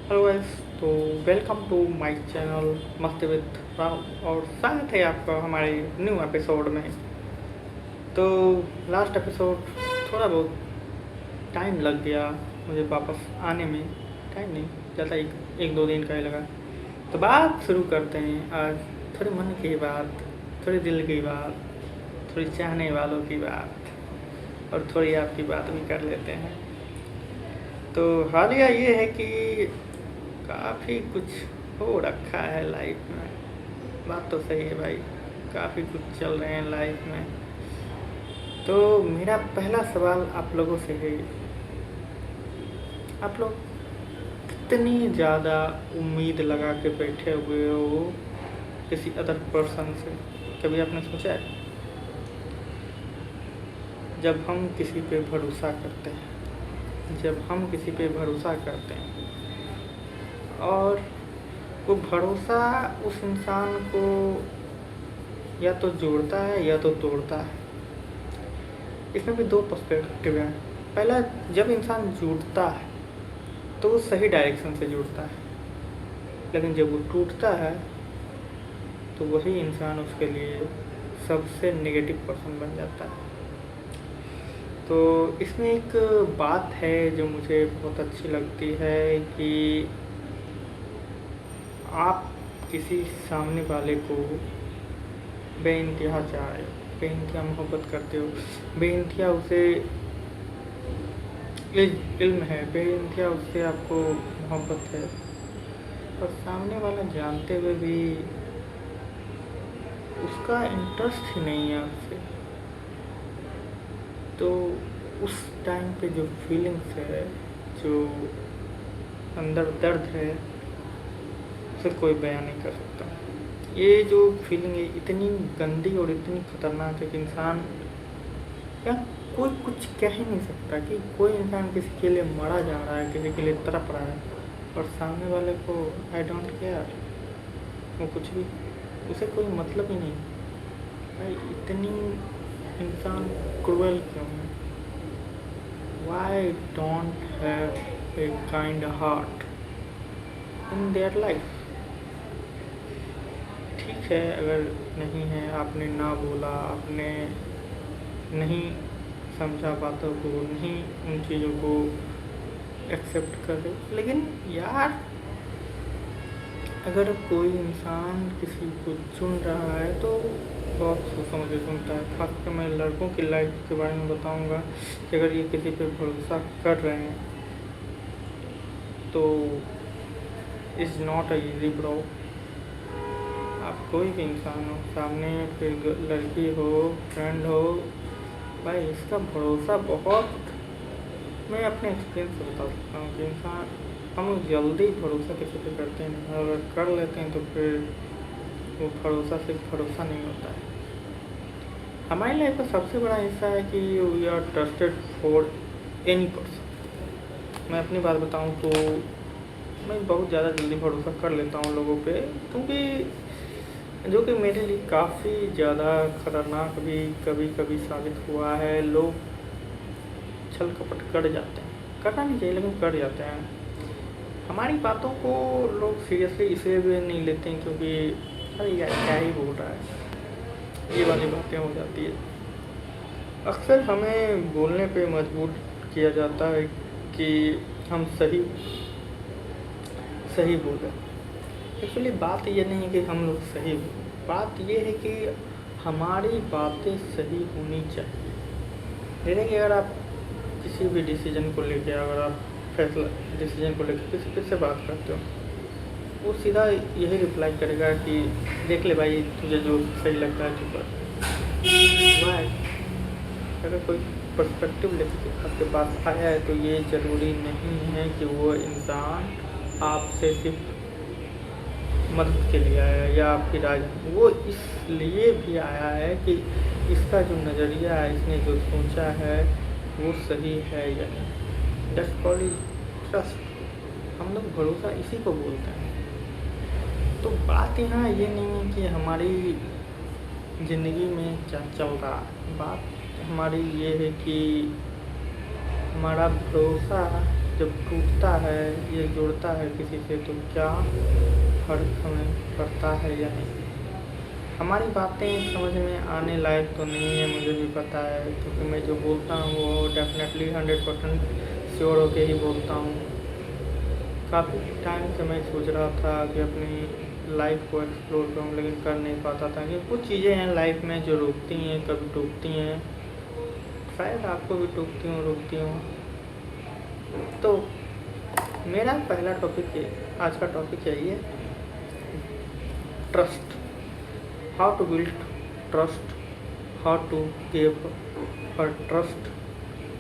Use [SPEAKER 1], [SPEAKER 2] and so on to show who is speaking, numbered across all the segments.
[SPEAKER 1] Hello guys. तो welcome to my channel मस्ती with Ram और स्वागत है आपका हमारे न्यू एपिसोड में। तो लास्ट एपिसोड थोड़ा बहुत टाइम लग गया मुझे वापस आने में। टाइम नहीं ज़्यादा, एक दो दिन का ही लगा। तो बात शुरू करते हैं आज। थोड़ी मन की बात, थोड़ी दिल की बात, थोड़ी चाहने वालों की बात और थोड़ी आपकी बात भी कर लेते हैं। तो हालिया ये है कि काफ़ी कुछ हो रखा है लाइफ में। बात तो सही है भाई, काफ़ी कुछ चल रहे हैं लाइफ में। तो मेरा पहला सवाल आप लोगों से है, आप लोग कितनी ज़्यादा उम्मीद लगा के बैठे हुए हो किसी अदर पर्सन से? कभी आपने सोचा है? जब हम किसी पे भरोसा करते हैं, जब हम किसी पे भरोसा करते हैं और वो भरोसा उस इंसान को या तो जोड़ता है या तो तोड़ता है। इसमें भी दो पर्सपेक्टिव हैं। पहला, जब इंसान जुड़ता है तो वो सही डायरेक्शन से जुड़ता है, लेकिन जब वो टूटता है तो वही इंसान उसके लिए सबसे नेगेटिव पर्सन बन जाता है। तो इसमें एक बात है जो मुझे बहुत अच्छी लगती है कि आप किसी सामने वाले को बेइंतहा चाह रहे हो, बेइंतहा मोहब्बत करते हो, बेइंतहा उसे इल्म है, बेइंतहा उससे आपको मोहब्बत है, और सामने वाला जानते हुए भी उसका इंटरेस्ट ही नहीं है आपसे। तो उस टाइम पे जो फीलिंग्स है, जो अंदर दर्द है, उसे कोई बयान नहीं कर सकता। ये जो फीलिंग है इतनी गंदी और इतनी खतरनाक है कि इंसान या कोई कुछ कह ही नहीं सकता कि कोई इंसान किसी के लिए मरा जा रहा है, किसी के लिए तड़प रहा है, और सामने वाले को आई डोंट केयर, वो कुछ भी, उसे कोई मतलब ही नहीं। भाई इतनी इंसान क्रूअल क्यों है? Why don't have a kind heart in their life? ठीक है, अगर नहीं है, आपने ना बोला, आपने नहीं समझा बातों को, नहीं उन चीज़ों को एक्सेप्ट करे, लेकिन यार अगर कोई इंसान किसी को चुन रहा है तो बहुत सोच समझ के चुनता है। खासकर मैं लड़कों की लाइफ के बारे में बताऊंगा कि अगर ये किसी पे भरोसा कर रहे हैं तो is not a easy bro. आप कोई भी इंसान हो, सामने फिर लड़की हो, फ्रेंड हो, भाई इसका भरोसा बहुत, मैं अपने एक्सपीरियंस से बता सकता हूँ कि इंसान, हम लोग जल्दी भरोसा किसी पे करते हैं, अगर कर लेते हैं तो फिर वो भरोसा सिर्फ भरोसा नहीं होता है। हमारी लाइफ का सबसे बड़ा हिस्सा है कि we are trusted for any person. मैं अपनी बात बताऊँ तो मैं बहुत ज़्यादा जल्दी भरोसा कर लेता हूँ लोगों पे, क्योंकि जो कि मेरे लिए काफ़ी ज़्यादा ख़तरनाक भी कभी कभी साबित हुआ है। लोग छल कपट कर जाते हैं, करना नहीं चाहिए लेकिन कर जाते हैं। हमारी बातों को लोग सीरियसली इसलिए भी नहीं लेते हैं क्योंकि अरे यार क्या ही बोल रहा है, ये वाली बातें हो जाती है। अक्सर हमें बोलने पे मजबूर किया जाता है कि हम सही सही बोलें। एक्चुअली बात ये नहीं है कि हम लोग सही बोलें, बात ये है कि हमारी बातें सही होनी चाहिए। जैसे कि अगर आप किसी भी डिसीजन को लेके, अगर आप फैसला डिसीजन को लेकर किसी से बात करते हो, वो सीधा यही रिप्लाई करेगा कि देख ले भाई, तुझे जो सही लगता है चुप कर। वाई? अगर कोई पर्सपेक्टिव लेके आपके पास आया है तो ये ज़रूरी नहीं है कि वो इंसान आपसे सिर्फ मदद के लिए आया है या आपकी राय, वो इसलिए भी आया है कि इसका जो नज़रिया है, इसने जो सोचा है वो सही है या नहीं। That's called trust. हम लोग भरोसा इसी को बोलते हैं। तो बात यहाँ ये नहीं है कि हमारी ज़िंदगी में क्या चल रहा है, बात हमारी ये है कि हमारा भरोसा जब टूटता है, ये जुड़ता है किसी से, तो क्या फ़र्क हमें पड़ता है या नहीं। हमारी बातें समझ में आने लायक तो नहीं है, मुझे भी पता है, क्योंकि मैं जो बोलता हूँ वो डेफिनेटली 100% श्योर होके ही बोलता हूँ। काफ़ी टाइम से मैं सोच रहा था कि अपनी लाइफ को एक्सप्लोर करूँ, लेकिन कर नहीं पाता था कि कुछ चीज़ें हैं लाइफ में जो रुकती हैं, कभी टूटती हैं, शायद आपको भी टूटती हूँ, रुकती हूँ। तो मेरा पहला टॉपिक है, आज का टॉपिक यही है, trust. How to build trust, how to give और ट्रस्ट,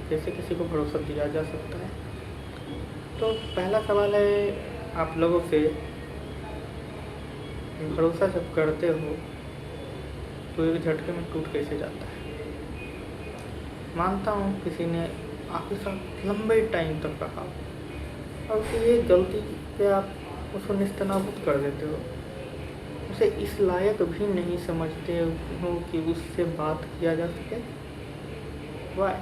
[SPEAKER 1] कैसे किसी को भरोसा दिया जा सकता है। तो पहला सवाल है आप लोगों से, भरोसा जब करते हो तो एक झटके में टूट कैसे जाता है। मानता हूँ किसी ने आपके साथ लंबे टाइम तक रहा और फिर ये गलती पे आप उसको निस्तनाबूद कर देते हो, उसे इस लायक भी नहीं समझते हो कि उससे बात किया जा सके। वाह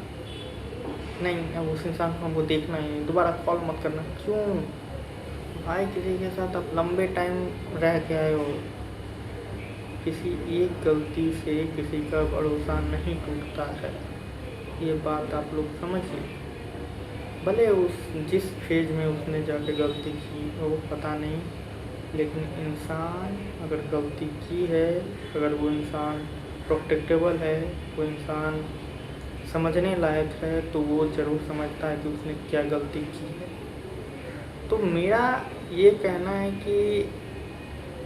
[SPEAKER 1] नहीं, अब उस इंसान को हमको देखना ही, दोबारा कॉल मत करना। क्यों भाई, किसी के साथ आप लंबे टाइम रह के आए हो, किसी एक गलती से किसी का भरोसा नहीं टूटता है, ये बात आप लोग समझिए। भले उस जिस फेज में उसने जाके गलती की वो पता नहीं, लेकिन इंसान अगर गलती की है, अगर वो इंसान प्रोटेक्टेबल है, वो इंसान समझने लायक है, तो वो ज़रूर समझता है कि उसने क्या गलती की है। तो मेरा ये कहना है कि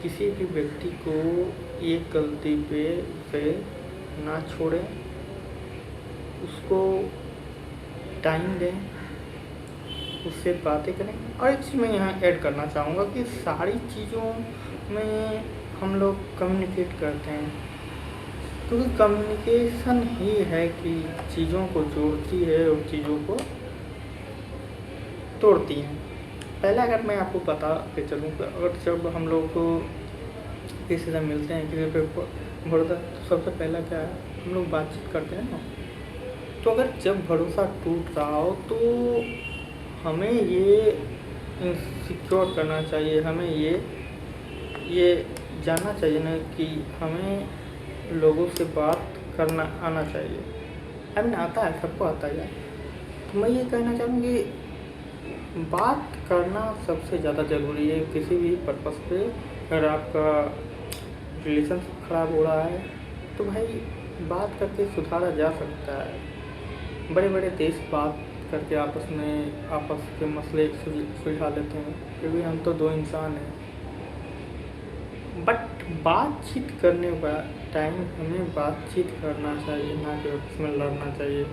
[SPEAKER 1] किसी भी व्यक्ति को एक गलती पे उसे ना छोड़ें, उसको टाइम दें, उससे बातें करें। और एक चीज़ मैं यहाँ ऐड करना चाहूँगा कि सारी चीज़ों में हम लोग कम्युनिकेट करते हैं, क्योंकि कम्युनिकेशन ही है कि चीज़ों को जोड़ती है और चीज़ों को तोड़ती है। पहले अगर मैं आपको बता के चलूँ, अगर जब हम लोग को किसी से मिलते हैं, किसी पे भरोसा, तो सबसे पहला क्या है, हम लोग बातचीत करते हैं ना। तो अगर जब भरोसा टूट रहा हो तो हमें ये सिक्योर करना चाहिए, हमें ये जानना चाहिए ना कि हमें लोगों से बात करना आना चाहिए। आई मीन आता है, सबको आता है। तो मैं ये कहना चाहूँगी कि बात करना सबसे ज़्यादा ज़रूरी है किसी भी पर्पस पे। अगर आपका रिलेशनशिप ख़राब हो रहा है तो भाई बात करके सुधारा जा सकता है। बड़े बड़े देश बात करके आपस के मसले सुलझा लेते हैं, क्योंकि हम तो दो इंसान हैं। बट बातचीत करने का टाइम हमें बातचीत करना चाहिए, ना कि उसमें लड़ना चाहिए।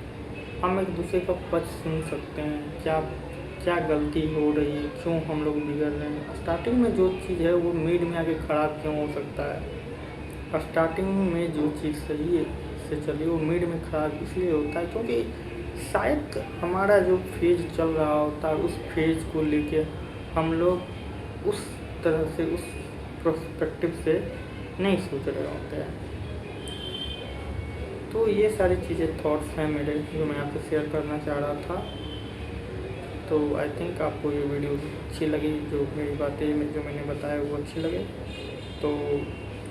[SPEAKER 1] हम एक दूसरे का पक्ष सुन सकते हैं, क्या गलती हो रही है, क्यों हम लोग बिगड़ रहे हैं। स्टार्टिंग में जो चीज़ है वो मिड में आके ख़राब क्यों हो सकता है। स्टार्टिंग में जो चीज़ सही से चली वो मिड में ख़राब इसलिए होता है क्योंकि शायद हमारा जो फेज चल रहा होता है उस फेज को लेके हम लोग उस तरह से, उस पर्सपेक्टिव से नहीं सोच रहे होते हैं। तो ये सारी चीज़ें थॉट्स हैं मेरे, जो मैं आपसे शेयर करना चाह रहा था। तो आई थिंक आपको ये वीडियो अच्छी लगी, जो मेरी बातें जो मैंने बताया वो अच्छी लगे। तो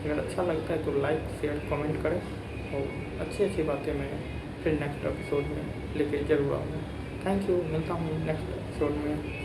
[SPEAKER 1] अगर अच्छा लगता है तो लाइक शेयर कमेंट करें, और अच्छी बातें मैं फिर नेक्स्ट एपिसोड में लेके ज़रूर आऊँगा। थैंक यू, मिलता हूँ नेक्स्ट एपिसोड में।